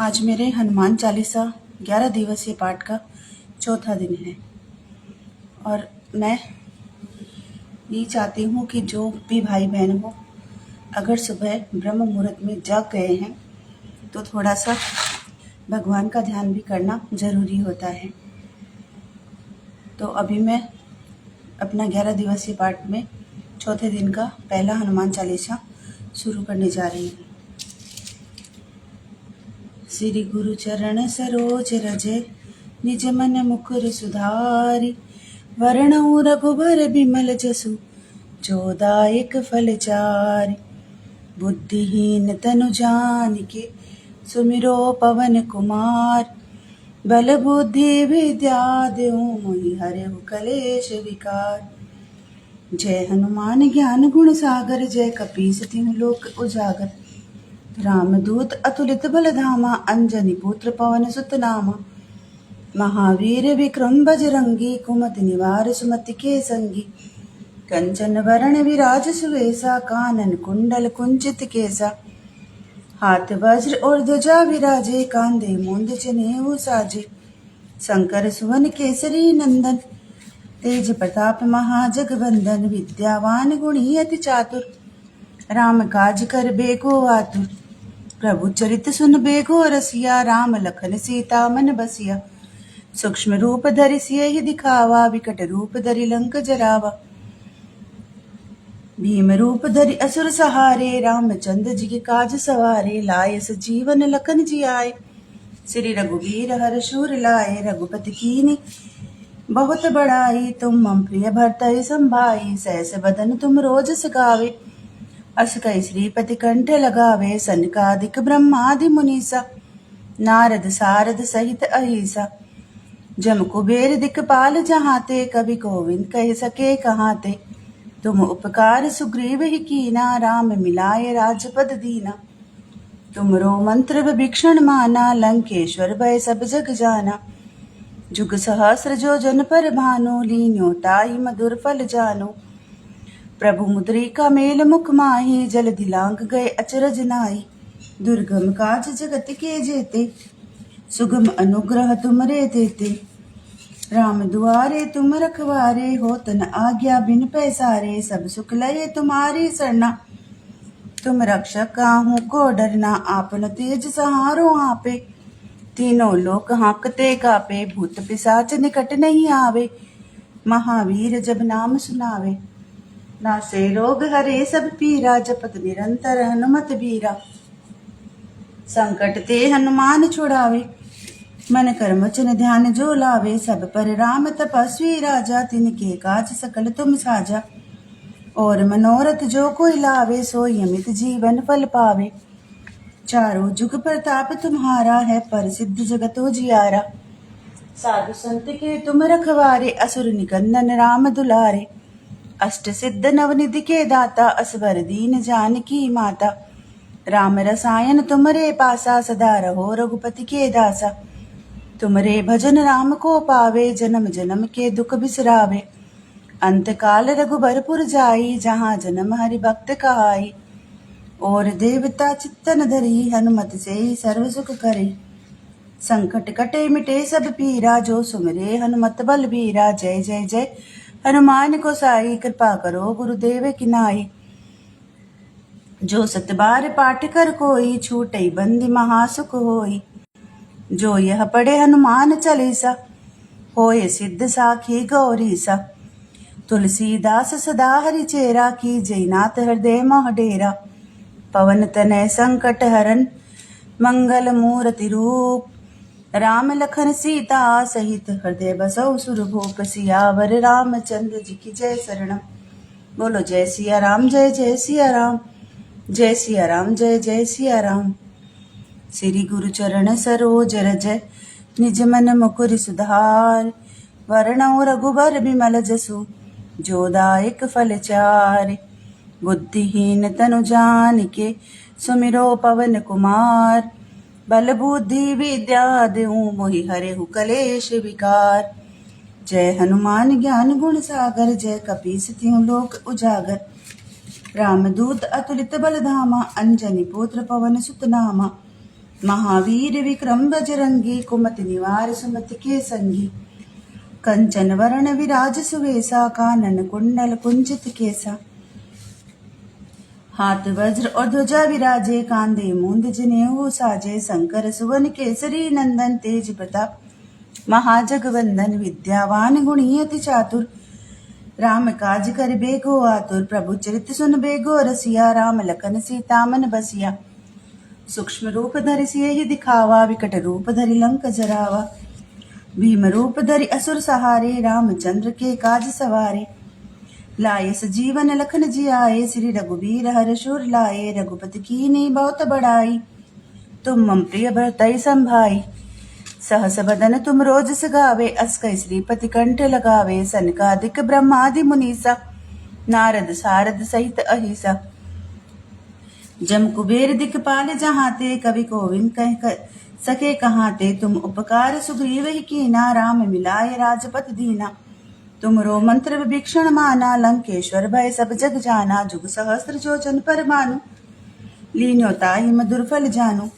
आज मेरे हनुमान चालीसा 11 दिवसीय पाठ का चौथा दिन है और मैं ये चाहती हूँ कि जो भी भाई बहन हो, अगर सुबह ब्रह्म मुहूर्त में जाग गए हैं तो थोड़ा सा भगवान का ध्यान भी करना ज़रूरी होता है। तो अभी मैं अपना 11 दिवसीय पाठ में चौथे दिन का पहला हनुमान चालीसा शुरू करने जा रही हूँ। श्री गुरु चरण सरोज रजे, निज मन मुकुर सुधारी। वरणउ रघुबर बिमल जसु, जो दायक फल चारि। बुद्धिहीन तनु जानिके, सुमिरो पवन कुमार। बल बुद्धि विद्या देहु, मोहि हरहु कलेश विकार। जय हनुमान ज्ञान गुण सागर, जय कपीस तिहुँ लोक उजागर। रामदूत अतुलित बल धामा, अंजनी पुत्र पवन सुत नामा। महावीर विक्रम बजरंगी, कुमति निवार सुमति के संगी। कंचन वरण विराज सुवेसा, कानन कुंडल कुंचित केसा। हाथ वज्र और ध्वजा विराजे, कांधे मूंद जनेऊ साजे। शंकर सुवन केसरी नंदन, तेज प्रताप महाजगवंदन। विद्यावान गुणी अति चातुर, राम काज कर बेको आतुर। प्रभु चरित सुन बेको रसिया, राम लखन सीता मन बसिया। सूक्ष्म रूप धरि सियहि दिखावा, विकट रूप धरि लंक जरावा। भीम रूप धरि असुर सहारे, रामचंद्र जी के काज सवारे। लाए सजीवन लखन जियाए, श्री रघुवीर हर शूर लाए। रघुपति कीन्ही बहुत बड़ाई, तुम मम प्रिय भरतहि संभाई। सहस बदन तुम रोज सगावे, अस कई श्रीपति कंठ लगावे। सनकादिक ब्रह्मादि मुनीसा, नारद सारद सहित अहिसा। जम कुबेर दिक्पाल जहाते, कवि कोविंद कह सके कहाते। तुम उपकार सुग्रीव ही कीना, राम मिलाए राजपद दीना। तुमरो मंत्र विभीषण माना, लंकेश्वर भय सब जग जाना। जुग सहस्र जो जन पर भानु, लीन्यो ताहि मधुर फल जानु। प्रभु मुद्रिका मेल मुख माहि, जलधि लांघ गए अचरज नाहि। दुर्गम काज जगत के जेते, सुगम अनुग्रह तुमरे तेते। राम दुआरे तुम रखवारे, होत न आज्ञा बिन पैसारे। सब सुख लये तुम्हारी सरना, तुम रक्षक काहू को डरना। आपन तेज सहारो आपे, तीनों लोक हाँकते कापे। भूत पिशाच निकट नहीं आवे, महावीर जब नाम सुनावे। नासे रोग हरे सब पीरा, जपत निरंतर हनुमत बीरा। संकट ते हनुमान छुड़ावे, मन कर्म वचन ध्यान जो लावे। सब पर राम तपस्वी राजा, तिनके काज सकल तुम साजा। और मनोरथ जो कोई लावे, सोई अमित जीवन फल पावे। चारों जुग प्रताप तुम्हारा है, प्रसिद्ध जगत उजियारा। साधु संत के तुम रखवारे, असुर निकंदन राम दुलारे। अष्ट सिद्ध नवनिधि के दाता, असवर दीन जानकी माता। राम रसायन तुमरे पासा, सदा रहो रघुपति के दासा। तुमरे भजन राम को पावे, जन्म जन्म के दुख बिसरावे। अंत काल रघुबरपुर जाई, जहाँ जन्म हरि भक्त कहाई। और देवता चित्तन धरी, हनुमत से सर्व सुख करे। संकट कटे मिटे सब पीरा, जो सुमरे हनुमत बलबीरा। जय जय जय हनुमान गोसाई, कृपा करो गुरुदेव की नाई। जो सत बार पाठ कर कोई, छूटई बंदी महासुख होई। जो यह पढ़े हनुमान चालीसा, होए सिद्ध साखी गौरीसा। तुलसीदास सदा हरि चेरा, की जयनाथ हृदय मोह डेरा। पवन तनय संकट हरन, मंगल मूर्ति रूप। राम लखन सीता सहित, हृदय बसौ सुरभूप। सियावर रामचंद्र जी की जय शरणम। बोलो जय सिया राम, जय जय सिया राम। जय सिया राम, जय जय सिया राम। श्री गुरु चरण सरोज रज, निज मन मुकुर सुधार। वरणउ रघुबर बिमल जसु, जो दायक फल चारि। बुद्धिहीन तनु जानिके, सुमिरो पवन कुमार। बल बुद्धि विद्या देहु, मोहि हरहु कलेश विकार। जय हनुमान ज्ञान गुण सागर, जय कपीस तिहुँ लोक उजागर। रामदूत अतुलित बल धामा, अंजनी पुत्र पवन सुत नामा। महावीर विक्रम बजरंगी, कुमति निवार सुमति के संगी। कंचन वरण विराज सुवेसा, कानन कुंडल कुंचित केसा। हाथ वज्र और ध्वजा विराजे, कांधे मूंद जनेऊ साजे। शंकर सुवन केसरी नंदन, तेज प्रताप महाजगवंदन। विद्यावान गुणी अति चातुर, राम काज कर बेगो आतुर। प्रभु चरित सुन बेगो रसिया, राम लखन सीता मन बसिया। सूक्ष्म रूप धरि सियहि दिखावा, विकट रूप धरि लंक जरावा। भीम रूप धरि असुर सहारे, रामचंद्र के काज सवारे। लाए सजीवन लखन जियाए, श्री रघुबीर हरषुर लाए। रघुपति कीन्ही बहुत बड़ाई, तुम मम प्रिय भरतहि संभाई। सहस बदन तुम रोजस गावे, अस कहि श्रीपति कंठ लगावे। सनकादिक ब्रह्मादि मुनीसा, नारद सारद सहित अहिसा। जम कुबेर दिखपाल जहाते, कवि कोविद कह सके कहाते। तुम उपकार सुग्रीव ही कीना, राम मिलाए राजपत दीना। तुमरो मंत्र विभीषण माना, लंकेश्वर भय सब जग जाना। जुग सहस्त्र जो जन पर मानु, लीन्यो ताहि मधुर फल जानू।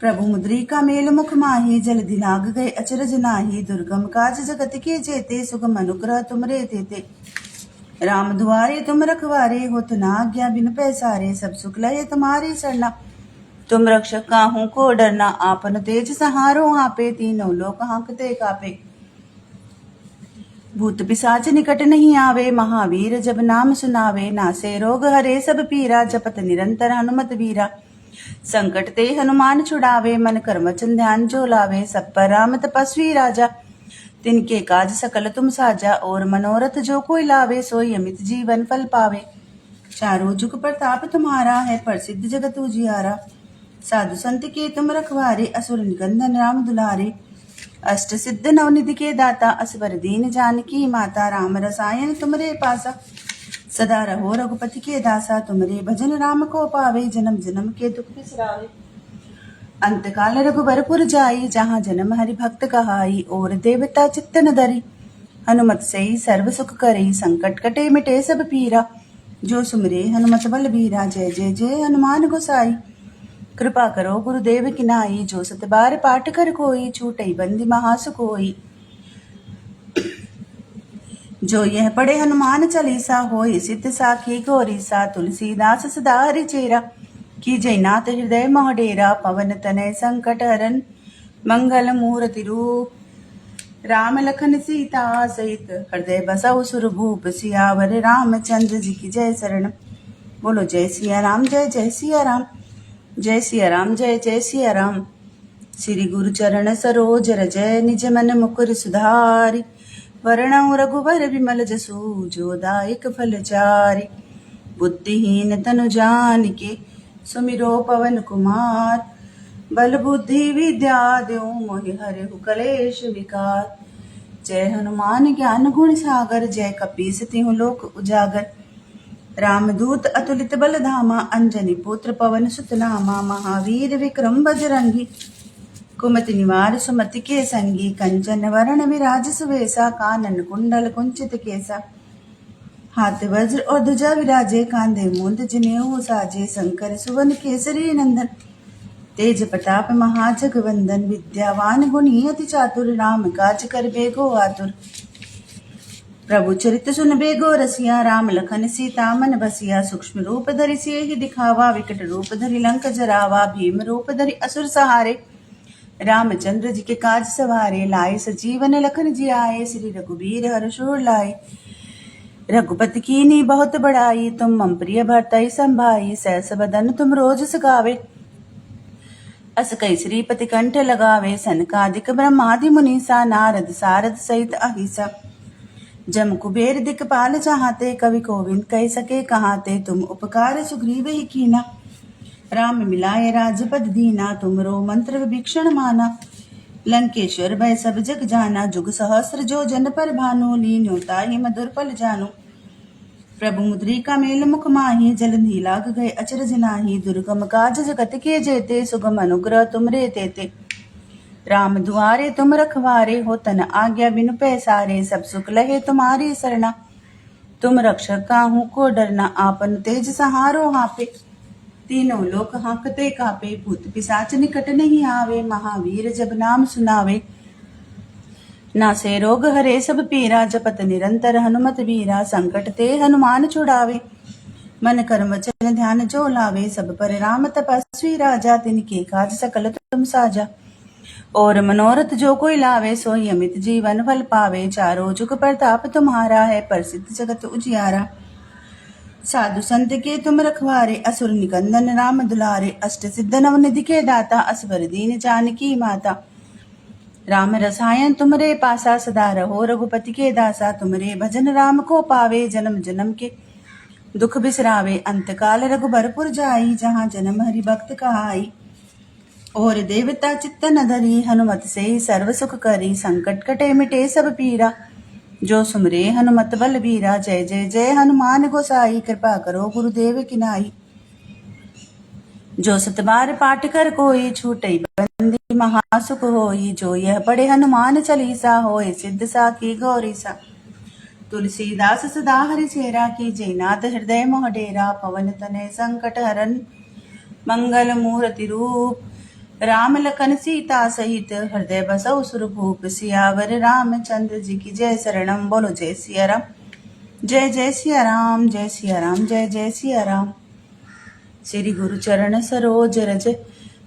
प्रभु मुद्रिका मेल मुख माही, जल्दी लाग गए अचरज नाही। दुर्गम काज जगत के जेते, सुगम अनुग्रह तुमरे तेते। राम दुआरे तुम रखवारे, होत न आज्ञा बिन पैसारे। सब सुख लहे तुम्हारी सरना, तुम रक्षक काहू को डरना। आपन तेज सहारो आपे, तीनों लोक हांकते कापे। भूत पिशाच निकट नहीं आवे, महावीर जब नाम सुनावे। नासे रोग हरे सब पीरा, जपत निरंतर हनुमत वीरा। संकट ते हनुमान छुड़ावे, मन कर्म वचन ध्यान जो लावे। सब पर राम तपस्वी राजा, तिनके काज सकल तुम साजा। और मनोरथ जो कोई लावे, सोई अमित जीवन फल पावे। चारों जुग प्रताप तुम्हारा है, प्रसिद्ध जगत उजियारा। साधु संत के तुम रखवारे, असुर निकंदन राम दुलारे। अष्ट सिद्ध नवनिधि के दाता, असवर दीन जानकी माता। राम रसायन तुमरे पासा, सदा रहो रघुपति के दासा। तुमरे भजन राम को पावे, जन्म जन्म के दुख बिसरावे। अंत काल रघुबरपुर जाई, जहाँ जन्म हरि भक्त कहाई। और देवता चित्तन धरि, हनुमत से सर्व सुख करई। संकट कटे मिटे सब पीरा, जो सुमरे हनुमत बल बीरा। जय जय जय हनुमान गोसाई, कृपा करो गुरुदेव की नाई। जो सत बार पाठ कर कोई, छूटई बंदी महासुख होई। जो यह पढ़े हनुमान चालीसा, होई सिद्ध साखी गौरीसा। तुलसीदास सदा हरिचेरा, कीजय नाथ हृदय मोह डेरा। पवन तनय संकट हरन, मंगल मूर्ति रूप। राम लखन सीता सहित, हृदय बसउ सुरभूप। सियावर रामचंद्र जी की जय शरण। बोलो जय सिया राम, जय जय सिया राम। जय सिया राम, जय जय सिया राम। श्री गुरु चरण सरोज रज, निज मन मुकुर सुधारि। वरणौ रघुवर विमल जसु, जो दायक फल चारि। बुद्धिहीन तनु जानिके, सुमिरो पवन कुमार। बल बुद्धि विद्या देऊ, मोहि हरहु कलेश विकार। जय हनुमान ज्ञान गुण सागर, जय कपीस तिहु लोक उजागर। रामदूत अतुलित बल धामा, अंजनी पुत्र पवन सुत नामा। महावीर विक्रम बजरंगी, कुमति निवार सुमति के संगी। कंचन वरण विराज सुवेसा, कानन कुंडल कुंचित केसा। हाथ वज्र और ध्वजा विराजे, कांधे मूंद जनेऊ साजे। शंकर सुवन केसरी नंदन, तेज प्रताप महाजगवंदन। विद्यावान गुणी अति चातुर, राम काज कर बेगो आतुर। प्रभु चरित सुन बेगो रसिया, राम लखन सीता मन बसिया। सूक्ष्म रूप धरि सियहि दिखावा, विकट रूप धरि लंक जरावा। भीम रूप धरि असुर सहारे, रामचंद्र जी के काज सवारे। लाए सजीवन लखन जियाए, श्री रघुबीर हरषुर लाए। रघुपति कीन्ही बहुत बड़ाई, तुम मम प्रिय भरतहि संभाई। सहस बदन तुम रोजस गावे, अस कहि श्रीपति कंठ लगावे। सनकादिक ब्रह्मादि मुनीसा, नारद सारद सहित अहिसा। जम कुबेर दिखपाल जहाते, कवि कोविद कह सके कहाते। तुम उपकार सुग्रीव ही कीना, राम मिलाए राजपद दीना। तुमरो मंत्र विभीषण माना, लंकेश्वर भय सब जग जाना। जुग सहस्र जो जन पर भानु, लीन्यो ताहि मधुर फल जानू। प्रभु मुद्रिका मेल मुख माही, जलधि लाग गए अचरज नाही। दुर्गम काज जगत के जेते, सुगम अनुग्रह तुमरे तेते। राम दुआरे तुम रखवारे, हो तन आज्ञा बिनु पैसारे। सब सुख लहे तुम्हारी सरना, तुम रक्षक काहू को डरना। आपन तेज सहारो हापे, तीनों लोक हांकते कापे, भूत पिशाच निकट नहीं आवे, महावीर जब नाम सुनावे। नासे रोग हरे सब पीरा, जपत निरंतर हनुमत वीरा, संकट ते हनुमान छुड़ावे। मन कर्म वचन ध्यान जो लावे, सब पर राम तपस्वी राजा, तिनके काज सकल तुम साजा। और मनोरथ जो कोई लावे, सोई अमित जीवन फल पावे। चारों जुग प्रताप तुम्हारा है, प्रसिद्ध जगत उजियारा। साधु संत के तुम रखवारे, असुर निकंदन राम दुलारे। अष्ट सिद्ध नवनिधि के दाता, असवर दीन जानकी माता। राम रसायन तुमरे पासा, सदा रहो रघुपति के दासा। तुमरे भजन राम को पावे, जन्म जन्म के दुख बिसरावे। अंत काल रघुबरपुर जाई, जहाँ जन्म हरि भक्त कहाई। और देवता चित्त न धरी, हनुमत से सर्व सुख करी। संकट कटे मिटे सब पीरा, जो सुमरे हनुमत बलबीरा। जय जय जय हनुमान गोसाई, कृपा करो गुरुदेव की नाई। जो सतबार पाठ कर कोई, छूटई बंदी महासुख होई। जो यह पढ़े हनुमान चालीसा, होए सिद्ध साखी गौरीसा। तुलसीदास सदा हरि चेरा, की जयनाथ हृदय मोह डेरा। पवन तनय संकट हरन, मंगल मूर्ति रूप। राम लखन सीता सहित, हृदय बसौ सुरभूप। सियावर रामचंद्र जी की जय, शरणम बोलो जय सिया राम। जय जय सिया राम, जय सिया राम, जय जय सिया राम। श्री गुरु चरण सरोज रज,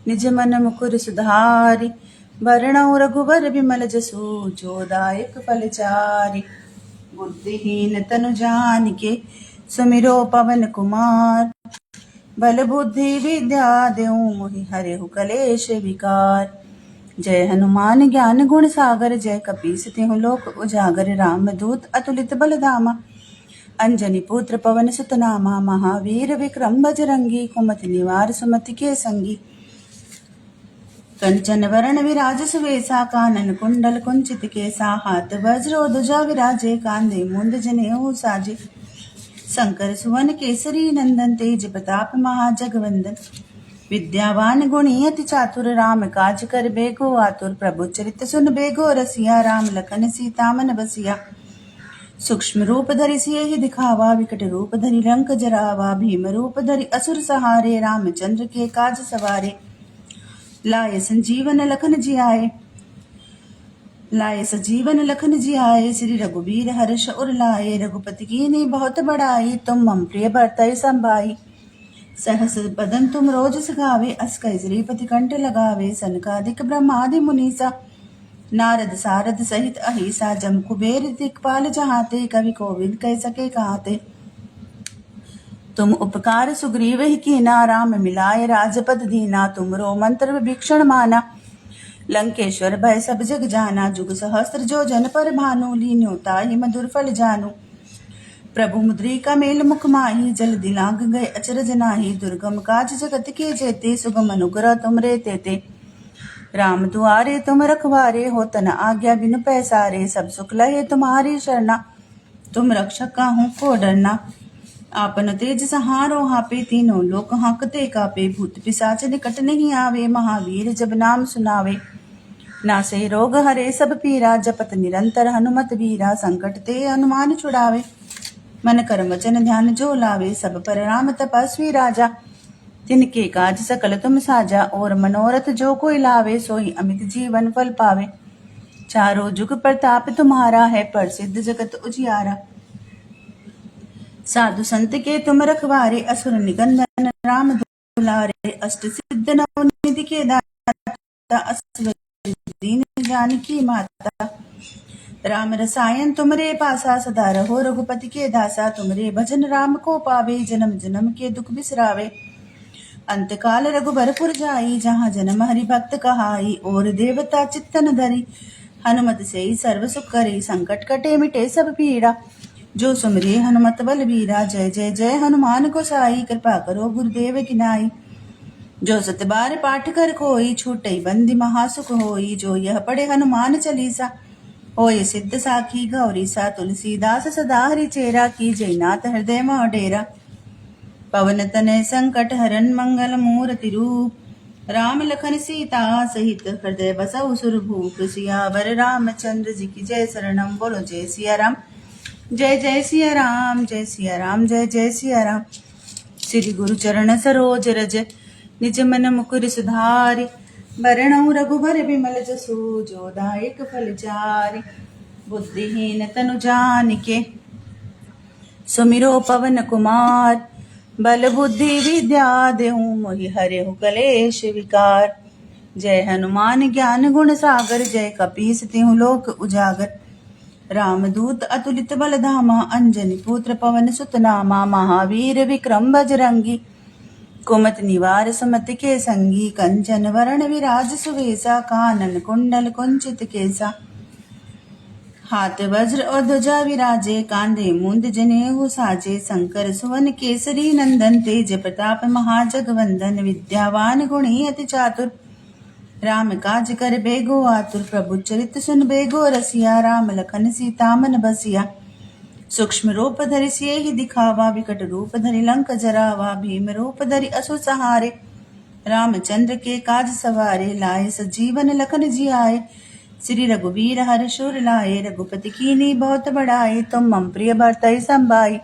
निज मन मुकुर सुधारि। वरणौ रघुवर बिमल जसु, जो दायक फल चारि। बुद्धिहीन तनु जानिके, सुमिरो पवन कुमार। बल बुद्धि विद्या देऊं, मोहि हरेहु कलेश विकार। जय हनुमान ज्ञान गुण सागर, जय कपीस तिहु लोक उजागर। राम दूत अतुलित बल धामा, अंजनी पुत्र पवन सुत नामा। महावीर विक्रम बजरंगी, कुमति निवार सुमति के संगी। कंचन वरण विराज सुवेसा, कानन कुंडल कुंचित केसा। हाथ वज्र ध्वजा विराजे, कांधे मूंद जनेऊ साजे। शंकर सुवन केसरी नंदन, तेज प्रताप महाजगवंदन। विद्यावान गुणी अति चातुर, राम काज कर बेगो आतुर। प्रभु चरित सुन बेगो रसिया, राम लखन सीता मन बसिया। सूक्ष्म रूप धरि सियहि दिखावा, विकट रूप धरि लंक जरावा। भीम रूप धरि असुर सहारे, रामचंद्र के काज सवारे। लाए संजीवन लखन जियाए, लाए सजीवन लखन जियाए। श्री रघुबीर हर्ष उर लाए, रघुपति कीन्ही बहुत बड़ाई। तुम मम प्रिय भरतहि संभाई, सहस बदन तुम रोज सगावे। अस कहि श्रीपति कंठ लगावे, सनकादिक ब्रह्मादि मुनीसा। नारद सारद सहित अहिसा, जम कुबेर दिक्पाल जहाते। कवि कोविद कह सके कहाते। तुम उपकार सुग्रीव ही कीना, राम मिलाए राजपद दीना। तुमरो मंत्र विभीषण माना, लंकेश्वर भय सब जग जाना। जुग सहस्त्र जो जन पर भानु, लीन्यो ताहि मधुर फल जानू। प्रभु मुद्रिका मेल मुख माही, जल दिलांग गए अचरज नाही। दुर्गम काज जगत के जेते, सुगम अनुग्रह तुमरे तेते। राम दुआरे तुम रखवारे, हो तना आज्ञा बिनु पैसारे। सब सुख लहे तुम्हारी शरणा, तुम रक्षक काहू को डरना। आपन तेज सहारो हापे, तीनों लोक हांकते कापे। भूत पिशाच निकट नहीं आवे, महावीर जब नाम सुनावे। नासे रोग हरे सब पीरा, जपत निरंतर हनुमत वीरा। संकट ते हनुमान छुड़ावे, मन कर्म वचन ध्यान जो लावे। सब पर राम तपस्वी राजा, तिनके काज सकल तुम साजा। और मनोरथ जो कोई लावे, सोई अमित जीवन फल पावे। चारों जुग प्रताप तुम्हारा है, प्रसिद्ध जगत उजियारा। साधु संत के तुम रखवारे, असुर निकंदन राम दुलारे। अष्ट सिद्ध नवनिधि के दाता, असवर दीन जानकी माता। राम रसायन तुमरे पासा, सदा रहो रघुपति के दासा। तुमरे भजन राम को पावे, जन्म जन्म के दुख बिसरावे। अंत काल रघुबरपुर जाई, जहाँ जन्म हरि भक्त कहाई। और देवता चित्त न धरी, हनुमत से सर्व सुख करी। संकट कटे मिटे सब पीड़ा, जो सुमरे हनुमत बलबीरा। जय जय जय हनुमान गोसाई, कृपा करो गुरुदेव की नाई। जो सत बार पाठ कर कोई, छूटई बंदी महासुख होई। जो यह पढ़े हनुमान चालीसा, होए सिद्ध साखी गौरीसा। तुलसीदास सदा हरि चेरा, की जयनाथ हृदय मोह डेरा। पवन तनय संकट हरन, मंगल मूर्ति रूप। राम लखन सीता सहित, हृदय बसौ सुरभूप। सियावर रामचंद्र जी की जय, शरणम बोलो जय सिया राम। जय जय सिया राम, जय सिया राम, जय जय सिया राम। श्री गुरु चरण सरोज रज निज मन मुकुर सुधारि। बरनउँ रघुबर बिमल जसु जो दायक फल चारि। बुद्धिहीन तनु जानिके सुमिरो पवन कुमार। बल बुद्धि विद्या देहु मोहि हरेहु कलेश विकार। जय हनुमान ज्ञान गुण सागर जय कपीस तिहु लोक उजागर। रामदूत अतुलित बल धामा अंजनी पुत्र पवन सुत नामा। महावीर विक्रम बजरंगी कुमति निवार सुमति के संगी। कंचन वरण विराज सुवेसा कानन कुंडल कुंचित केसा। हाथ वज्र और ध्वजा विराजे कांधे मूंद जनेऊ साजे। शंकर सुवन केसरी नंदन तेज प्रताप महाजगवंदन। विद्यावान गुणी अति चातुर राम काज कर बेगो आतुर। प्रभु चरित सुन बेगो रसिया राम लखन सीता मन बसिया। सूक्ष्म रूप धरि सियहि दिखावा विकट रूप धरि लंक जरावा। भीम रूप धरि असुर सहारे रामचंद्र के काज सवारे। लाए सजीवन लखन जियाए श्री रघुवीर हर्ष उर लाए। रघुपति कीन्ही बहुत बड़ाई तुम मम प्रिय भरतहि संभाई।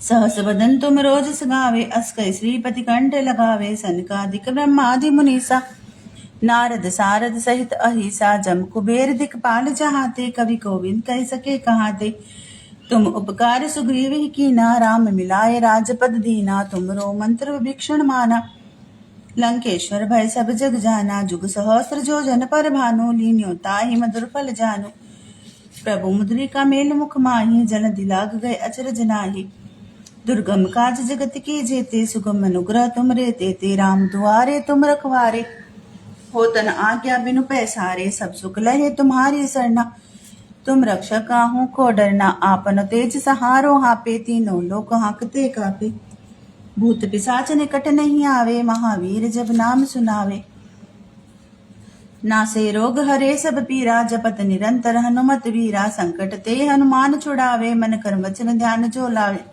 सहस बदन तुम रोजस गावे अस कहि श्रीपति कंठ लगावे। सनकादिक ब्रह्मादि मुनीसा नारद सारद सहित अहिसा। जम कुबेर दिखपाल जहाते कवि कोविद कह सके कहाते। तुम उपकार सुग्रीव ही कीना राम मिलाए राजपद दीना। तुमरो मंत्र विभीषण माना लंकेश्वर भय सब जग जाना। जुग सहस्र जो जन पर भानु लीन्यो ताहि मधुर फल जानु। प्रभु मुद्रिका मेल मुख माहि जल दिलाग गए अचरज नाही। दुर्गम काज जगत के जेते सुगम अनुग्रह तुम रे तेते। राम दुआरे तुम रखवारे हो तन आज्ञा बिनु पैसारे। सब सुख लहे तुम्हारी सरना तुम रक्षक काहू को डरना। आपन तेज सहारो हापे तीनों लोक हांकते कापे। भूत पिशाच निकट नहीं आवे महावीर जब नाम सुनावे। नासे रोग हरे सब पीरा जपत निरंतर हनुमत वीरा। संकट ते हनुमान छुड़ावे मन कर्म वचन ध्यान जो लावे।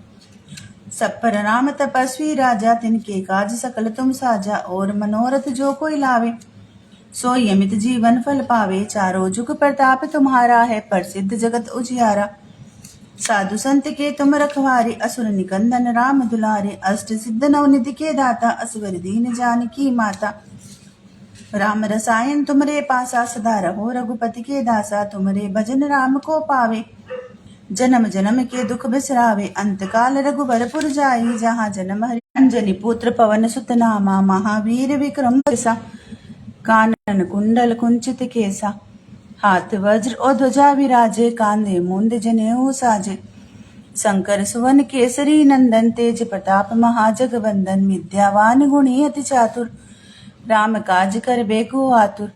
सब पर राम तपस्वी राजा तिनके काज सकल तुम साजा। और मनोरथ जो कोई लावे सोई अमित जीवन फल पावे। चारों जुग प्रताप तुम्हारा है प्रसिद्ध जगत उजियारा। साधु संत के तुम रखवारे असुर निकंदन राम दुलारे। अष्ट सिद्ध नवनिधि के दाता असवर दीन जानकी माता। राम रसायन तुमरे पासा सदा रहो रघुपति के दासा। तुमरे भजन राम को पावे जन्म जन्म के दुख बिसरावे। अंत काल रघुबरपुर जाई जहाँ जन्म हरि। अंजनी पुत्र पवन सुत नामा महावीर विक्रम बसा। कानन कुंडल कुंचित केसा। हाथ वज्र और ध्वजा विराजे कांधे मूंद जनेऊ साजे। शंकर सुवन केसरी नंदन तेज प्रताप महाजगवंदन। विद्यावान गुणी अति चातुर राम काज कर बेगो आतुर।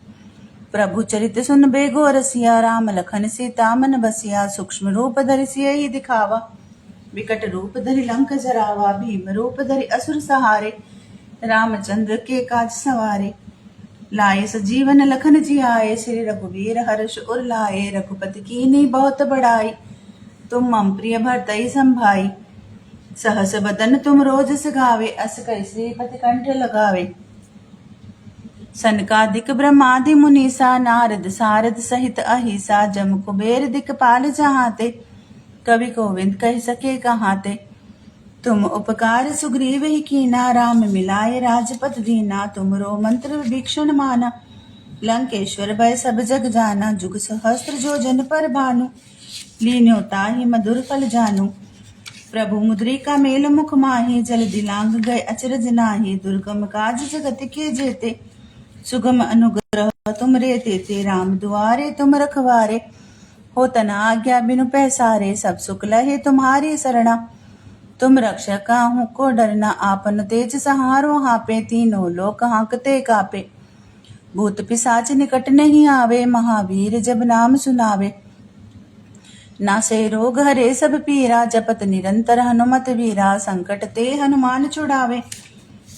प्रभु चरित सुन बेगो रसिया राम लखन सीता मन बसिया। सूक्ष्म रूप धरि सियहि दिखावा विकट रूप धरि लंक जरावा। भीम रूप धरि असुर सहारे रामचंद्र के काज सवारे। लाए सजीवन लखन जियाए श्री रघुवीर हर्ष उर लाए। रघुपति कीन्ही बहुत बड़ाई तुम मम प्रिय भरतहि संभाई। सहस बदन तुम रोजस गावे अस कहि श्रीपति कंठ लगावे। सनकादिक ब्रह्मादि मुनीसा नारद सारद सहित अहिसा। जम कुबेर दिखपाल जहाते कवि कोविद कह सके कहाते। तुम उपकार सुग्रीव ही कीना राम मिलाए राजपद दीना। तुमरो मंत्र विभीषण माना लंकेश्वर भय सब जग जाना। जुग सहस्त्र जो जन पर भानु लीन्यो ताहि मधुर फल जानु। प्रभु मुद्रिका मेल मुख माहि जल दिलांग गए अचरज नाही। दुर्गम काज जगत के जेते सुगम अनुग्रह तुम रे तेते। राम दुआरे तुम रखवारे हो तना आज्ञा बिनु पैसारे। सब सुख लहे तुम्हारी सरना तुम रक्षक काहू को डरना। आपन तेज सहारो हापे तीनों लोक हांकते कापे। भूत पिशाच निकट नहीं आवे महावीर जब नाम सुनावे। नासे रोग हरे सब पीरा जपत निरंतर हनुमत वीरा। संकट ते हनुमान छुड़ावे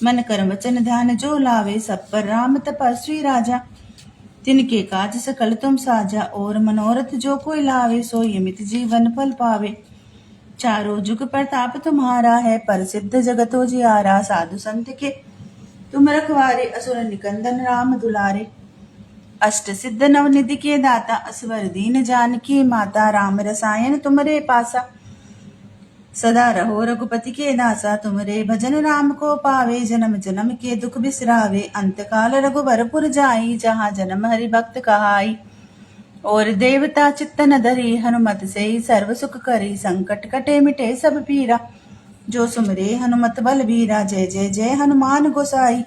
मन कर्म वचन ध्यान जो लावे। सब पर राम तपस्वी राजा तिनके काज सकल तुम साजा। और मनोरथ जो कोई लावे सोई अमित जीवन फल पावे। चारों जुग प्रताप तुम्हारा है प्रसिद्ध जगत उजियारा। साधु संत के तुम रखवारे असुर निकंदन राम दुलारे। अष्ट सिद्ध नवनिधि के दाता असवर दीन जानकी माता। राम रसायन तुमरे पासा सदा रहो रघुपति के दासा, तुमरे भजन राम को पावे, जन्म जन्म के दुख बिसरावे, अंतकाल रघुबरपुर जाई, जहाँ जन्म हरि भक्त कहाई। और देवता चित्त न धरी, हनुमत से सर्व सुख करी, संकट कटे मिटे सब पीरा, जो सुमरे हनुमत बलबीरा। जय जय जय हनुमान गोसाई,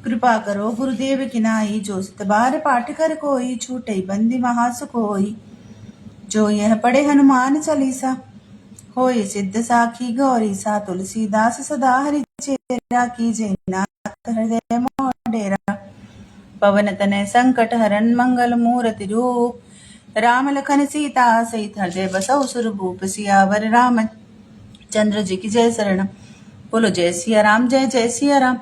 कृपा करो गुरुदेव की नाई, जो सत बार पाठ कर कोई, छूटे बंदी महासुख होई। जो यह पढ़े हनुमान चालीसा, होय सिद्ध साखी गौरी सा। तुलसीदास सदा हरि चेरा, कीजे नाथ हृदय मोह डेरा। पवन तनय संकट हरन, मंगल मूर्ति रूप, राम लखन सीता सहित हृदय बसहु सुरभूप। सियावर राम चंद्र जी की जय शरण, बोलो जय सिया राम, जय जय सिया राम,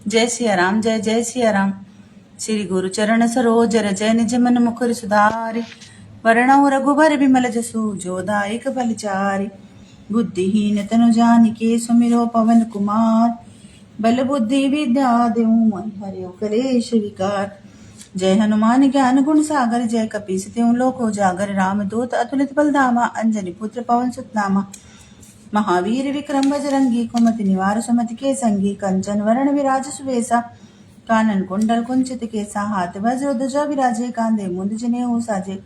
जय सिया राम, जय जय सिया राम। श्री गुरु चरण सरोज रज, निज मन मुकुर सुधारि, वरणौ रघुबर बिमल जसु, जो दायक फलचारि। बुद्धिहीन तनु जानिके, सुमिरो पवन कुमार, बल बुद्धि विद्या देहु मोहि कलेश विकार। जय हनुमान ज्ञान गुण सागर, जय कपीस तिहु लोक उजागर। राम दूत अतुलित बल धामा, अंजनी पुत्र पवन सुत नामा। महावीर विक्रम बजरंगी, कुमति निवार सुमति के संगी। कंचन वरण विराज सुवेसा, कानन कुंडल कुंचित केसा। हाथ वज्र ध्वजा विराजे, कांधे मुंड जनेऊ साजे।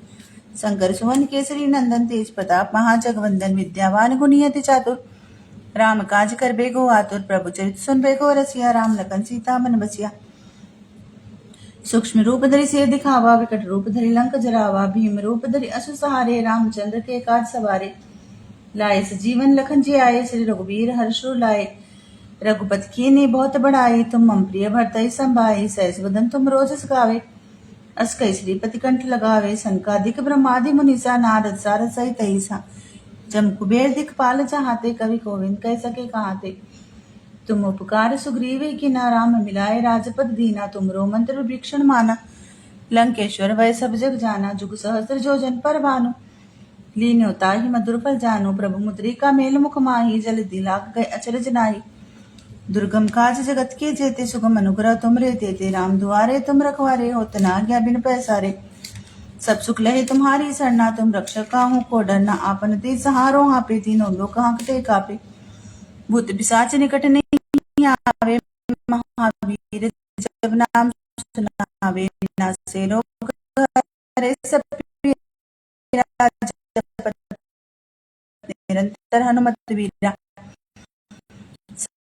शंकर सुवन केसरी नंदन, तेज प्रताप महाजगवंदन। विद्यावान गुणियति चातुर, राम काज कर बेगो आतुर। प्रभु चरित सुन बेगो रसिया, राम लखन सीता मन बसिया। सूक्ष्म रूप धरि सिर दिखावा, विकट रूप धरि लंक जरावा। भीम रूप धरि असुर सहारे, रामचंद्र के काज सवारे। लाए सजीवन लखन जी आए, श्री रघुबीर हर्षु लाए। रघुपति कीन्ही बहुत बड़ाई, तुम मम प्रिय भरतहि संभाई। सहस बदन तुम रोजस गावे, अस कई श्रीपति कंठ लगावे। संकादिक ब्रह्मादि मुनीसा, नारद सारद सहित ऐसा। जम कुबेर दिखपाल चाहते, कवि कोविंद कह सके कहाते। तुम उपकार सुग्रीव कीन्हा, राम मिलाए राजपद दीना। तुमरो मंत्र विभीषण माना, लंकेश्वर वै सब जग जाना। जुग सहस्र जो जन पर भानु, लीन्यो ताहि मधुर फल जानु। प्रभु मुद्रिका मेल मुख माहि, जल दिलाक गए अचरज नाहि। दुर्गम काज जगत के जेते, सुगम अनुग्रह तुमरे तेते। राम दुआरे तुम रखवारे, होत न आज्ञा बिन पैसारे। सब सुख लहे तुम्हारी सरना, तुम रक्षक काहू को डरना। आपन तेज सहारो हापे, तीनों लोक हांकते कापे। भूत पिशाच निकट नहीं आवे, महावीर जब नाम सुनावे। नासे रोग हरे सब पीरा, जपत निरंतर हनुमत वीरा।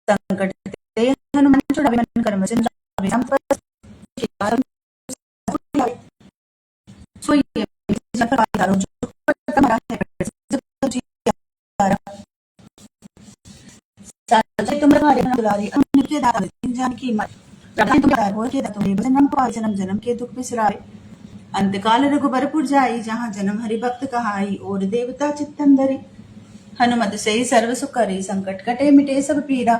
संकट ते हनुमान छुड़ावे, मन कर्म चंद्र आवे। संपत के कारण सोई जन पर आधारो, जो पट मरा है जब जियारा। साजे तुम रखवारे बन दुलारी, अमन के दाता दीन जानकी मात। राधाई तुम दार हो के दातो, भजन हम पाए, जन्म जन्म के दुख बिसराए। अंतकाल रघुबरपुर जाई, जहाँ जन्म हरि भक्त कहाई। और देवता चित्तन धरि, हनुमत से सर्व सुख करी। संकट कटे मिटे सब पीरा,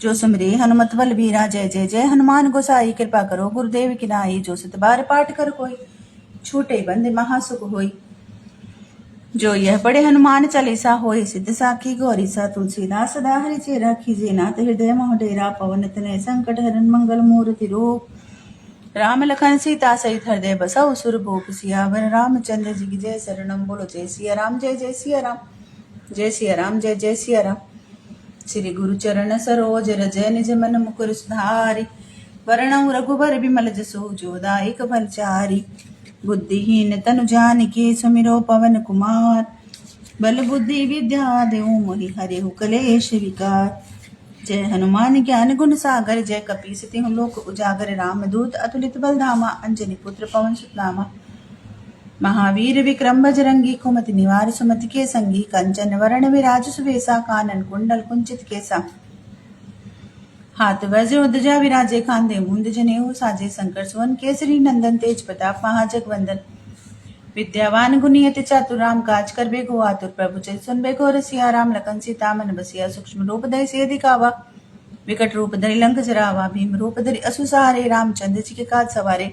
जो सुमरे हनुमत बलबीरा। जय जय जय हनुमान गोसाई, कृपा करो गुरुदेव की नाई। जो सत बार पाठ कर कोई, छूटे बंदे महासुख होई। जो यह पढ़े हनुमान चालीसा, होय सिद्ध साखी गौरी सा। तुलसीदास सदा हरि चेरा, कीजे नाथ हृदय मोह डेरा। पवन तनय संकट हरन, मंगल मूर्ति रूप, राम लखन सीता सहित हृदय बसहु सुरभूप। सियावर रामचंद्र जी की जय शरणम, बोलो जय सिया राम, जय जय सिया राम, जय सिया राम, जय जय सिया राम। श्री गुरु चरण सरोज रज, निज मन मुकुर सुधारि। वरणौ रघुबर बिमल जसु, जो दायक फलचारि। बुद्धिहीन तनु जानिके, सुमिरो पवन कुमार। बल बुद्धि विद्या देहु मोहि हरेहु कलेश विकार। जय हनुमान ज्ञान गुण सागर, जय कपीस तिहु लोक उजागर। रामदूत अतुलित बल धामा, अंजनी पुत्र पवन सुत नामा। महावीर विक्रम बजरंगी, कुमति निवार सुमति के संगी। कंचन वरण विराज सुवेसा, कानन कुंडल कुंचित केसा। हाथ वज्र ध्वजा विराजे, कांधे मुंड जनेऊ साजे। शंकर सुवन केसरी नंदन, तेज प्रताप महाजगवंदन। विद्यावान गुणियति चातुर, राम काज कर बेगो आतुर। प्रभु चरित सुन बेगो रसिया, राम लखन सीता मन बसिया। सूक्ष्म रूप धरि सिर दिखावा, विकट रूप धरि लंक जरावा। भीम रूप धरि असुर सहारे, रामचंद्र जी के काज सवारे।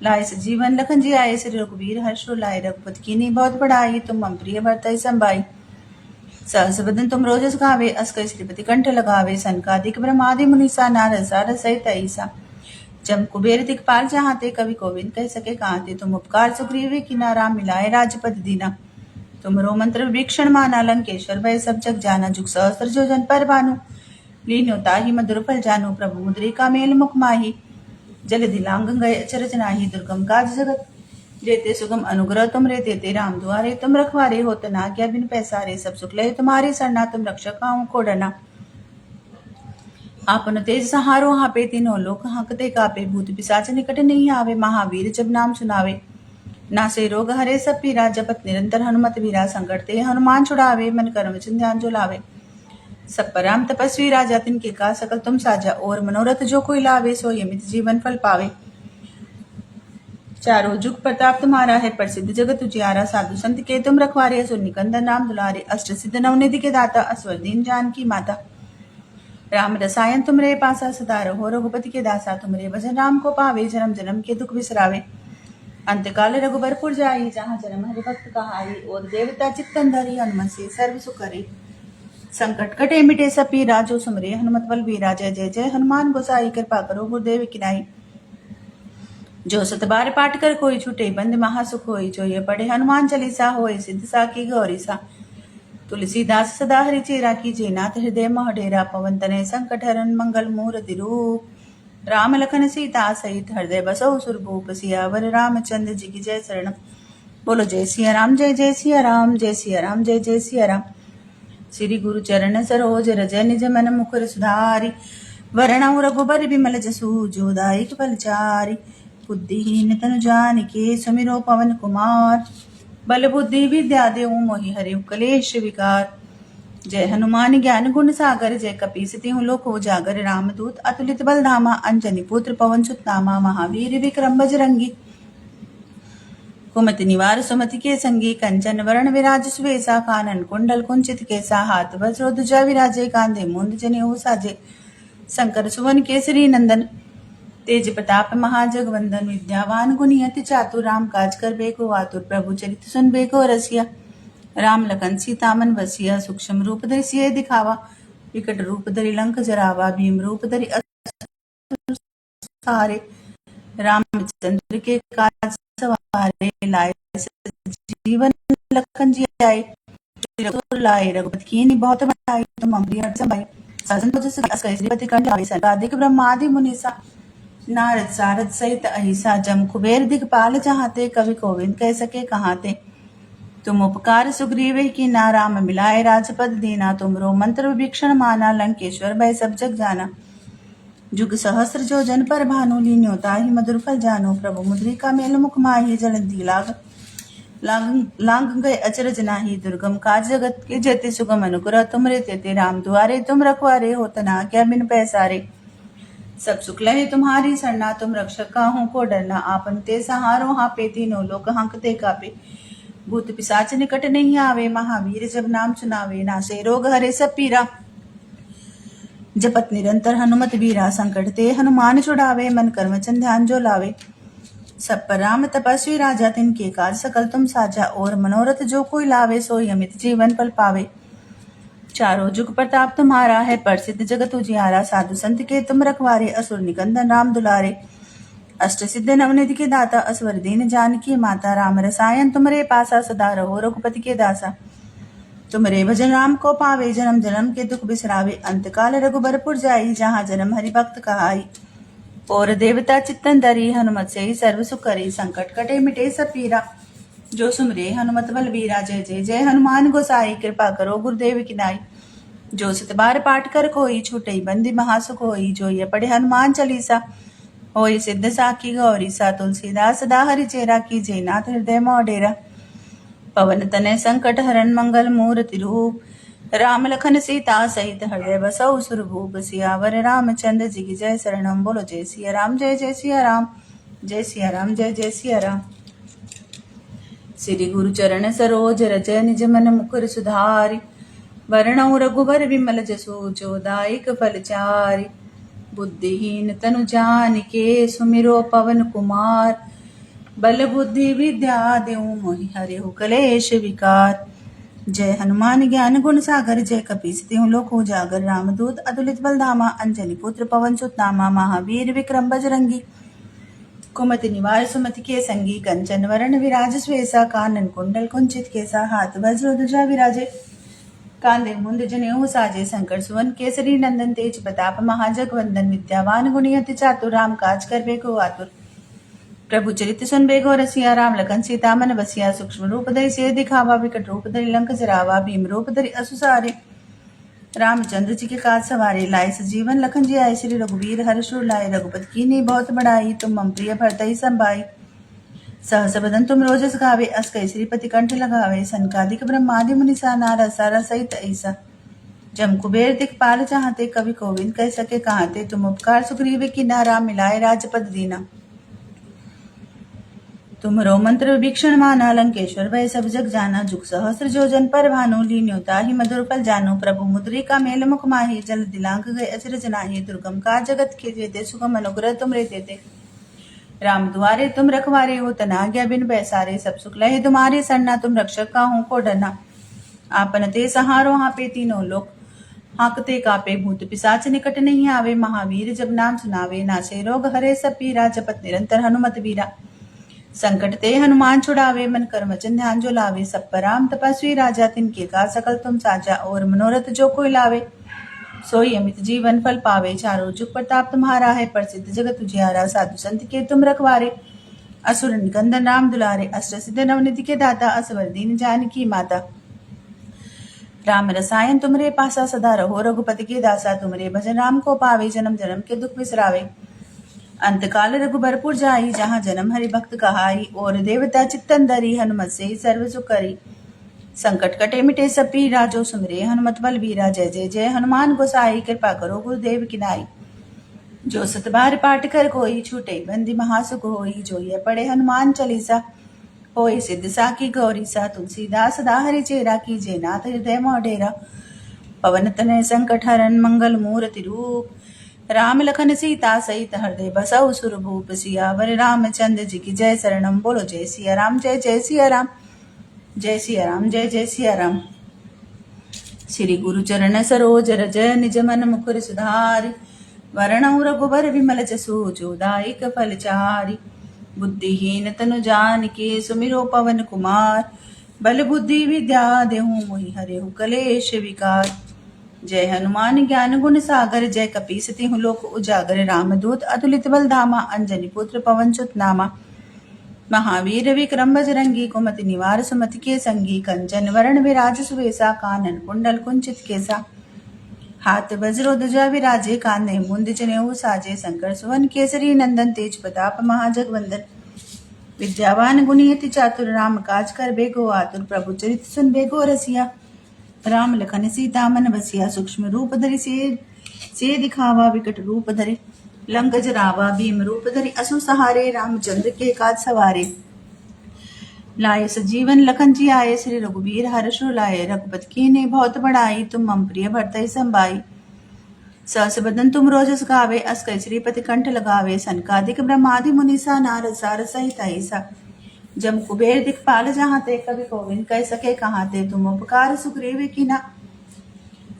लाए सजीवन लखन जी आए, श्री रघुबीर हर्षु लाए। रघुपति कीन्ही बहुत बड़ाई, तुम मम प्रिय भरतहि संभाई। सहस बदन तुम रोजस गावे, अस कई श्रीपति कंठ लगावे। सनकादिक ब्रह्मादि मुनीसा, नारद सारद सहित ऐसा। जम कुबेर दिखपाल चाहते, कवि कोविंद कह सके कहाते। तुम उपकार सुग्रीव कीन्हा, राम मिलाए राजपद दीना। तुमरो मंत्र विभीषण माना लंकेश्वर भय सब जग जाना। जुग सहस्त्र जो जन पर भानु लीन्यो ताहि मधुर फल जानु। प्रभु मुद्रिका मेल मुख माही जल दिलांग गए अचरज नाही। दुर्गम काज जगत जेते सुगम अनुग्रह तुम रे तेते राम दुआरे तुम रखवारे। होत न आज्ञा बिन पैसारे सब सुख लय तुम्हारी सरना। तुम रक्षक काहू को डरना। आपन तेज सहारो हापे तीनों लोक हांकते कापे। भूत पिशाच निकट नहीं आवे महावीर जब नाम सुनावे। नासे रोग हरे सब पीरा जपत निरंतर हनुमत वीरा। संकट ते हनुमान छुड़ावे मन कर्म चिन्ह ध्यान जो लावे। सब पर राम तपस्वी राजा तिनके का सकल तुम साजा। और मनोरथ जो कोई लावे सो यमित जीवन फल पावे। चारों जुग प्रताप तुम्हारा है प्रसिद्ध जगत उजियारा। साधु संत के तुम रखवारे असुर निकंदन राम दुलारे। अष्ट सिद्ध नवनिधि के दाता असवर दीन जानकी माता। राम रसायन तुमरे पासा सदा रहो रघुपति के दासा। तुमरे भजन राम को पावे जन्म जन्म के दुख बिसरावे। अंतकाल रघुबरपुर जाई जहाँ जन्म हरि भक्त कहाई। और देवता चित्तन धरी हनुमत से सर्व सुख करे। संकट कटे मिटे सब पीरा जो सुमरे हनुमत बल बीरा। जय जय जय हनुमान गोसाई कृपा करो गुरुदेव की नाई। जो सत बार पाठ कर कोई छूटे बंद महासुख होई। जो ये पढ़े हनुमान चालीसा होए सिद्ध साकी गौरी सा। तुलसीदास सदा हरि चेरा कीजे नाथ हृदय मह डेरा। पवन तनय संकट हरन मंगल मूर्ति रूप। राम लखन सीता सहित हृदय बसौ सुरभूप। सियावर रामचंद्र जी की जय शरण। बोलो जय सिया राम जय जय सिया राम जय सिया राम जय जय सिया राम। श्री गुरु चरण सरोज रज निज मन मुकुर सुधारी। वरणौ रघुबर बिमल जसु जो दायक फलचारी। बुद्धिहीन तनु जानिके सुमिरो पवन कुमार। बल बुद्धि विद्या देव मोहि हरिउ कलेश विकार। जय हनुमान ज्ञान गुण सागर जय कपीस तिहु लोक उजागर। रामदूत अतुलित बल धामा अंजनी पुत्र पवन सुत नामा। महावीर विक्रम बजरंगी कुमति निवार सुमति के संगी। कंचन वरण विराज सुवेसा कानन कुंडल कुंचित केसा। हाथ वज्र ध्वजा विराजे कांधे मुंड जनेऊ साजे। शंकर सुवन केसरी नंदन तेज प्रताप महाजगवंदन। विद्यावान गुणी अति चातुर राम काज कर बेको आतुर। प्रभु चरित सुन बेको रसिया राम लखन सीता मन बसिया। सूक्ष्म रूप धरि सिय दिखावा विकट रूप धरि लंक जरावा। भीम रूप धरि असुर सहारे रामचंद्र के काज सवारे। लाए जीवन लखन जी आए रघुकुल लाए। रघुपति कीन्ही बहुत बड़ाई तुम अमरी हर्ष समाई। साजन तुझ श्रीपति कंठ लाए। सर्वाधिक ब्रह्मादि मुनीसा नारद सारद सहित अहिसा। जम कुबेर दिगपाल चाहते कवि कोविंद कह सके कहाते। तुम उपकार सुग्रीव की ना राम मिलाए राजपद दीना। तुमरो मंत्र विभीषण माना लंकेश्वर भय सब जग जाना। जुग सहस्त्र जो जन पर भानु लीन्यो ताहि मधुर फल जानो। प्रभु मुद्रिका मेल मुख माही जलंधि लांग गए अचरज नाही। दुर्गम काज जगत के जेते सुगम अनुग्रह तुमरे तेते राम दुआरे तुम रखवारे। होत न आज्ञा बिन पैसारे सब सुख लहे तुम्हारी सरना। तुम रक्षक काहू को डरना। आपन ते सहारो हापे तीनों लोक हांकते कापे। भूत पिशाच निकट नहीं आवे महावीर जब नाम सुनावे। नासे रोग हरे सब पीरा जपत निरंतर हनुमत वीरा। संकट ते हनुमान छुड़ावे मन कर्म चंद ध्यान जो लावे। सब पर राम तपस्वी राजा तिनके काज सकल तुम साजा। और मनोरथ जो कोई लावे सोई अमित जीवन फल पावे। चारों जुग प्रताप तुम्हारा है प्रसिद्ध जगत उजियारा। साधु संत के तुम रखवारे असुर निकंदन राम दुलारे। अष्ट सिद्ध नवनिधि के दाता असवर दीन जानकी माता। राम रसायन तुमरे पासा सदा रहो रघुपति के दासा। तुमरे भजन राम को पावे जन्म जन्म के दुख बिसरावे। अंतकाल रघुबरपुर जाई जहाँ जन्म हरि भक्त कहाई। और देवता चित्तन धरी हनुमत से ही सर्व सुख करी। संकट कटे मिटे सब पीरा जो सुमरे हनुमत बल बीरा। जय जय जय हनुमान गोसाई कृपा करो गुरुदेव की नाई। जो सत बार पाठ कर कोई छूटे बंदी महासुख होई। जो ये पढ़े हनुमान चालीसा होई सिद्ध साकी गौरी सा। तुलसीदास सदा हरि चेरा कीजे नाथ हृदय मोह डेरा। पवन तनय संकट हरन मंगल मूर्ति रूप। राम लखन सीता सहित हृदय बसौ सुरभूप। सियावर रामचंद्र जी की जय शरणम। बोलो जय सिया राम जय जय सिया राम जय सिया राम जय जय सिया राम। श्री गुरु चरण सरोज रज निज मन मुकुर सुधारि। वरणौ रघुबर विमल जसु जो दायक फलचारि। बुद्धिहीन तनु जानिके सुमिरो पवन कुमार। बल बुद्धि विद्या देऊ मोहि हरिहु कलेश विकार। जय हनुमान ज्ञान गुण सागर जय कपीस तिहु लोक उजागर। रामदूत अतुलित बल धामा अंजनी पुत्र पवन सुत नामा। महावीर विक्रम बजरंगी कुमति निवार सुमति के संगी कंचन वरण विराज स्वेसा कानन कुंडल कुंचित केसा हाथ वज्र ध्वजा विराजे कांधे मुंद जनेऊ साजे शंकर सुवन केसरी नंदन तेज प्रताप महाजगवंदन विद्यावान गुणी अति चातुर राम काज कर बेको आतुर प्रभु चरित सुन बेगो रसिया राम लखन सीता मन बसिया सूक्ष्म रूप धरि से दिखावा विकट रूप धरि लंक जरावा भीम रूप धरि असुसारे रामचंद्र जी के काज सवारे लाए सजीवन लखन जी आए श्री रघुवीर हर्षुर लाए रघुपति की ने बहुत बड़ाई तुम मम प्रिय भरतई संभाई सहस बदन तुम रोजस गावे अस कई श्रीपति कंठ लगावे सनकादिक ब्रह्मादि मुनिसा नारद सारा सहित ऐसा जम कुबेर दिखपाल चाहते कवि कोविंद कह सके कहाते तुम उपकार सुग्रीव की नारा मिलाए राजपद दीना तुमरो मंत्र विभीषण माना लंकेश्वर भय सब जग जाना जुग सहस्र जोजन पर भानु लीन्योता ही मधुर फल जानो प्रभु मुद्रिका मेल मुख माही जल दिलांक गए अचरज नाही दुर्गम का जगत के जेते सुगम अनुग्रह तुम रे देते राम द्वारे तुम रखवारे हो तना आज्ञा बिन बैसारे सब सुख लहे तुम्हारे सरना तुम रक्षक का हूँ को डरना आपन ते सहारो हाँपे तीनों लोक हाँकते कापे भूत पिशाच निकट नहीं आवे महावीर जब नाम सुनावे नासे रोग हरे सब पीरा जपत निरंतर हनुमत वीरा संकट ते हनुमान छुड़ावे मन कर्म वचन ध्यान जो लावे सब पर राम तपस्वी राजा तिनके का सकल तुम साजा और मनोरथ जो कोई लावे सोई अमित जीवन फल पावे चारों जुग प्रताप तुम्हारा है प्रसिद्ध जगत उजियारा साधु संत के तुम रखवारे असुर निकंदन राम दुलारे अष्ट सिद्ध नवनिधि के दाता असवर दीन जानकी माता राम रसायन तुमरे पासा सदा रहो रघुपति के दासा तुमरे भजन राम को पावे जन्म जन्म के दुख बिसरावे अंतकाल रघुबरपुर जाई जहाँ जन्म हरि भक्त कहाई और देवता चित्तन धरी हनुमत से सर्व सुख करी संकट कटे मिटे सब पीरा जो सुमरे हनुमत बल बीरा जय जय जय हनुमान गोसाई कृपा करो गुरुदेव की नाई जो सतबार पाठ कर कोई छूटे बंदी महासुख होई जो ये पढ़े हनुमान चालीसा होई सिद्ध साकी गौरी सा तुलसीदास सदा हरि चेरा कीजे नाथ हृदय मोडेरा पवन तनय संकट हरन मंगल मूर्ति रूप राम लखन सीता सहित हृदय बसौ सुरभूप सियावर रामचंद्र जी की जय शरणम बोलो जय सिया राम जय जय सिया राम जय सिया राम जय जय सिया राम श्री गुरु चरण सरोज रज निज मन मुकुर सुधारि वरणौ रघुबर विमल जसु जोदायक फल चारि बुद्धिहीन तनु जानिके सुमिरो पवन कुमार बल बुद्धि विद्या देहु मोहि हरेहु कलेश विकार जय हनुमान ज्ञान गुण सागर जय कपीसति हूँ लोक उजागर रामदूत अतुलित बल धामा अंजनी पुत्र पवन सुत नामा महावीर विक्रम बजरंगी कुमति निवार सुमति के संगी कंचन वरण विराज सुवेसा कानन कुंडल कुंचित केसा हाथ वज्रो ध्वजा विराजे कांधे मुंद जनेऊ साजे शंकर सुवन केसरी नंदन तेज प्रताप महाजगवंदन विद्यावान गुणी अति चातुर राम काज कर बेगो आतुर प्रभु चरित सुन बेगो रसिया राम लखन सीता मन बसिया सूक्ष्म रूप धरि से दिखावा विकट रूप धरि लंक जरावा भीम रूप धरि असु सहारे रामचंद्र के काज सवारे लाए सजीवन लखन जी आए श्री रघुवीर हर्षुर लाए रघुपति की ने बहुत बड़ाई तुम मम प्रिय भरतई संभाई सहस बदन तुम रोजस गावे अस कई श्रीपति कंठ लगावे सनकादिक ब्रह्मादि मुनिसा नारद सार सहित ऐसा जम कुबेर दिखपाल जहाँ ते कवि गोविंद कह सके कहाँ ते तुम उपकार सुग्रीव की ना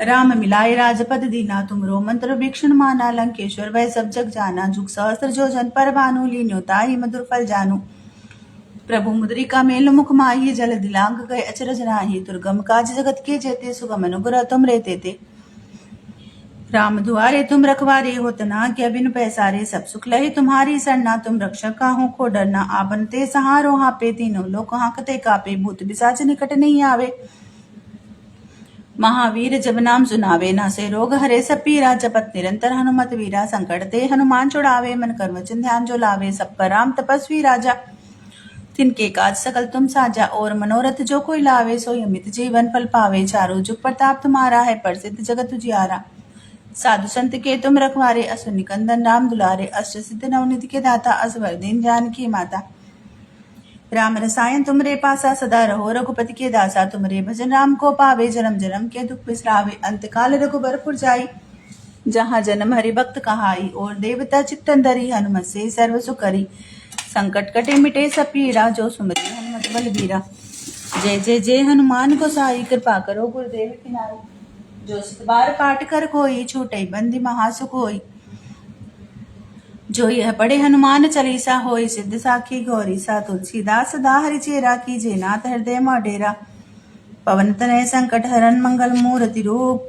राम मिलाए राजपद दीना तुमरो मंत्र वीक्षण माना लंकेश्वर वह सब जग जाना जुग सहस्त्र जो जन पर भानु लीन्योता ही मधुर फल जानू प्रभु मुद्रिका मेल मुख माही जल दिलांग गए अचरज नाही दुर्गम काज जगत के जेते सुगम अनुग्रह तुम रहते थे राम दुआरे तुम रखवारे हो तना क्या बिन पैसारे सब सुख लहे तुम्हारी सरना तुम रक्षक का हो को डरना आपन ते सहारो हाँपे तीनों लोग हाँकते कापे भूत पिशाच निकट नहीं आवे महावीर जब नाम सुनावे ना से रोग हरे सब पीरा जपत निरंतर हनुमत वीरा संकट ते हनुमान छुड़ावे मन कर्म वचन ध्यान जो लावे सब पर राम तपस्वी राजा तिनके काज सकल तुम साजा और मनोरथ जो कोई लावे सो अमित जीवन फल पावे चारों जुग प्रताप तुम्हारा है प्रसिद्ध जगत उजियारा साधु संत के तुम रखवारे असुर निकंदन राम दुलारे अष्ट सिद्ध नवनिधि के दाता असवर दीन जानकी माता राम रसायन तुमरे पासा सदा रहो रघुपति के दासा तुमरे भजन राम को पावे जन्म जन्म के दुख बिसरावे अंतकाल रघुबरपुर जाई जहाँ जन्म हरि भक्त कहाई और देवता चित्तन धरी हनुमत से सर्व सुख करी संकट कटे मिटे सब पीरा जो सुमरी हनुमत बल बीरा जय जय जय हनुमान गोसाई कृपा करो गुरुदेव की नाई जो सत बार पाठ कर कोई छूटे बंदी महासुख होई जो यह पढ़े हनुमान चालीसा होय सिद्ध साखी गौरी सा। तुलसीदास सदा हरिचेरा कीजे नाथ हृदय डेरा। पवन तनय संकट हरन मंगल मूर्ति रूप।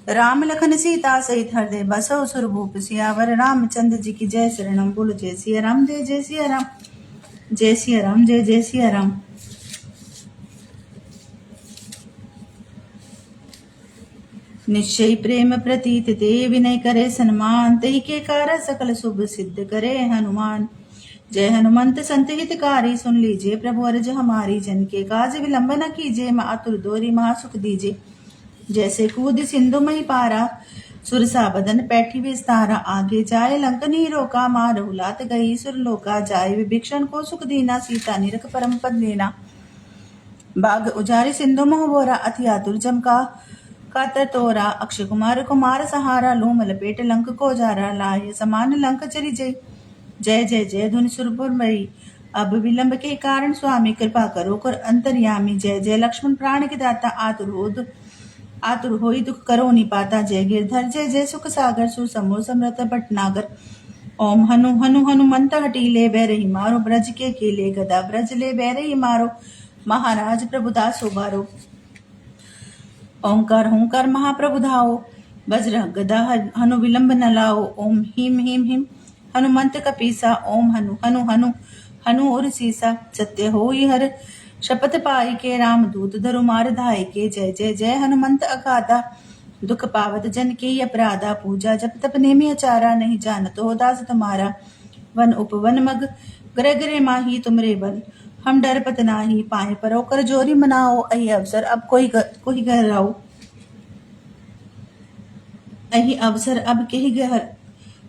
राम लखन सीता सहित हृदय बसो सुरभूप। सियावर रामचंद्र जी की जय। शरणम बोलो जय सिया राम जय जय सिया राम। जय सिया राम जय जय सिया राम। निश्चय प्रेम प्रतीत ते विनय करे सन्मान। तहि के कारण सकल शुभ सिद्ध करे हनुमान। जय हनुमंत संत हितकारी सुन लीजिए प्रभु अर्ज हमारी। जन के काज विलंब न कीजिए आतुर दोरी महासुख दीजिए। जैसे कूद सिंधु मही पारा सुरसा बदन पैठी विस्तारा। आगे जाए लंकनी रोका मारहु लात गई सुरलोका। जाए विभीषण को सुख दीना सीता निरख परम पद लेना। बाग उजारी सिंधु मोह बोरा अति आतुर चमका कातर तोरा। अक्षय कुमार कुमार सहारा लूम लपेट लंक को जारा। लाय समान लंक चरी जय। जय जय जय धुनि सुरपुर मई। अब विलंब के कारण स्वामी कृपा करो कर अंतर्यामी। जय जय लक्ष्मण प्राण के दाता आतुर होई दुख करो निपाता। जय गिरधर जय जय सुख सागर सुसमो समृत भटनागर। ओम हनु हनु हनुमंत हटीले बैरही मारो ब्रज के कीले। गदा ब्रज ले बैरही मारो महाराज प्रभुदास उबारो। ओंकार होंकार महाप्रभु धाओ। वज्र गदा हनु विलंब न लाओ। ओम हिम हिम हिम हनुमंत कपीसा। ओम हनु हनु हनु हनु और सीसा। सत्य होई हर शपथ पाई के। राम दूत धरु मार धाई के। जय जय जय हनुमंत अगाधा। दुख पावत जन के अपराधा। पूजा जप तप नेमि अचारा। नहीं जानत हो दास तुम्हारा। वन उपवन मग ग्रह ग्रह माही तुमरे बल। हम डर पत नाही पाए परो कर जोरी मनाओ। अहि अवसर अब कोई गहराओ। अहि अवसर अब केहि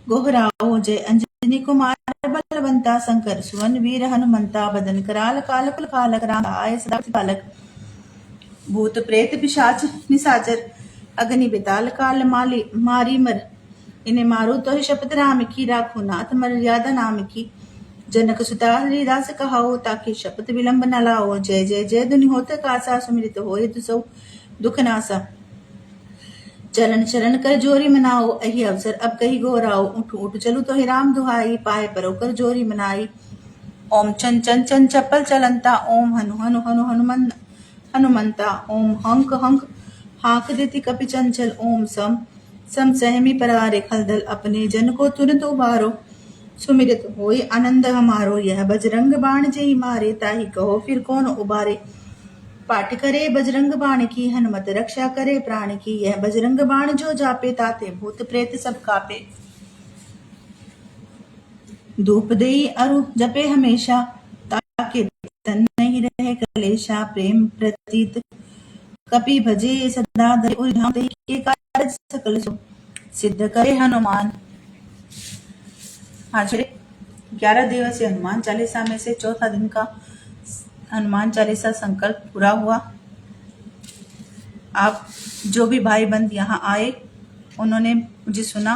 गोहराओ। जय अंजनी कुमार बलवंता। शंकर सुवन वीर हनुमंता। बदन कराल काल कुल कालक। राम आय सदा पालक। भूत प्रेत पिशाच निशाचर। अग्नि बेताल काल मारी मर। इन्हें मारो तो ही शपथ राम की। राखो नाथ मर्यादा नाम की। जनक सुता हरिदास कहाओ। ताकि शपथ विलंब न लाओ। जय जय जय धुनि होत कासा। सुमिरित होय तुसो दुख नासा। चरण चरण कर जोरी मनाओ। अहि अवसर अब कही गोराओ। उठ उठ चलू तो ही राम दुहाई। पाए परो कर जोरी मनाई। ओम चन चन चन चप्पल चलंता। ओम हनु हनु हनु हनुमंता। ओम हंक हंक हाक देती कपि चंचल। ओम सम सम सहमी परारे खलदल। अपने जन को तुरंत उबारो। सुमिरित होय आनंद हमारो। यह बजरंग बाण जय मारे। ताहि कहो फिर कौन उबारे। पाठ करे बजरंग बाण की। हनुमत रक्षा करे प्राण की। यह बजरंग बाण जो जापे। ताते भूत प्रेत सब कापे। धूप देई अरु जपे हमेशा। ताके तन नहीं रहे कलेशा। प्रेम प्रतीत कपि भजे सदा धरे। उधाम देहि के कारज सकल सिद्ध करे हनुमान। आज 11 दिवसीय हनुमान चालीसा में से चौथा दिन का हनुमान चालीसा संकल्प पूरा हुआ। आप जो भी भाई बंद यहाँ आए उन्होंने मुझे सुना